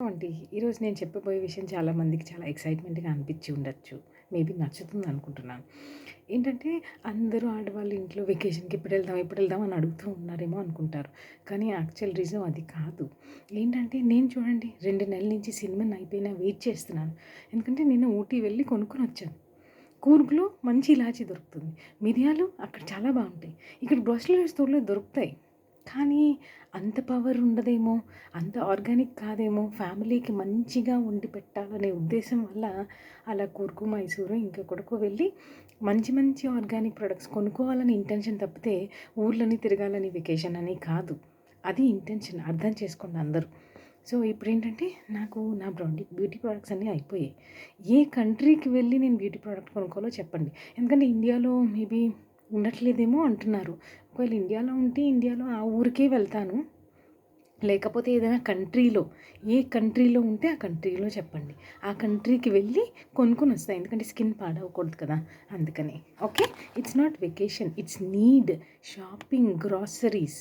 అండి. ఈరోజు నేను చెప్పబోయే విషయం చాలామందికి చాలా ఎక్సైట్‌మెంట్‌గా అనిపించి ఉండొచ్చు. మేబీ నచ్చుతుంది అనుకుంటున్నాను. ఏంటంటే అందరూ ఆడవాళ్ళు ఇంట్లో వెకేషన్‌కి ఎప్పుడెళ్దాం అని అడుగుతూ ఉన్నారేమో అనుకుంటారు. కానీ యాక్చువల్ రీజన్ అది కాదు. ఏంటంటే నేను చూడండి 2 నెలల నుంచి సినిమా అయిపోయినా వెయిట్ చేస్తున్నాను. ఎందుకంటే నేను ఊటీ వెళ్ళి కొనుక్కొనొచ్చాను. కూర్గ్‌లో మంచి ఇలాచీ దొరుకుతుంది. మిరియాలు అక్కడ చాలా బావుంటాయి. ఇక్కడ గ్రోసరీ స్టోర్‌లో దొరుకుతాయి. కానీ అంత పవర్ ఉండదేమో, అంత ఆర్గానిక్ కాదేమో, ఫ్యామిలీకి మంచిగా వండి పెట్టాలనే ఉద్దేశం వల్ల అలా కూర్గు, మైసూరు ఇంకెక్కడికో వెళ్ళి మంచి మంచి ఆర్గానిక్ ప్రొడక్ట్స్ కొనుక్కోవాలని ఇంటెన్షన్ తప్పితే ఊర్లని తిరగాలని వెకేషన్ అని కాదు. అది ఇంటెన్షన్ అర్థం చేసుకోండి అందరూ. సో ఇప్పుడేంటంటే నాకు నా బ్యూటీ ప్రొడక్ట్స్ అన్నీ అయిపోయాయి. ఏ కంట్రీకి వెళ్ళి నేను బ్యూటీ ప్రొడక్ట్ కొనుక్కోవాలో చెప్పండి. ఎందుకంటే ఇండియాలో మేబీ ఉండట్లేదేమో అంటున్నారు. ఒకవేళ ఇండియాలో ఉంటే ఇండియాలో ఆ ఊరికే వెళ్తాను. లేకపోతే ఏదైనా కంట్రీలో ఏ కంట్రీలో ఉంటే ఆ కంట్రీలో చెప్పండి. ఆ కంట్రీకి వెళ్ళి కొనుక్కొని వస్తా. ఎందుకంటే స్కిన్ పాడవకూడదు కదా! అందుకని. Okay. It's not vacation. It's need shopping, groceries.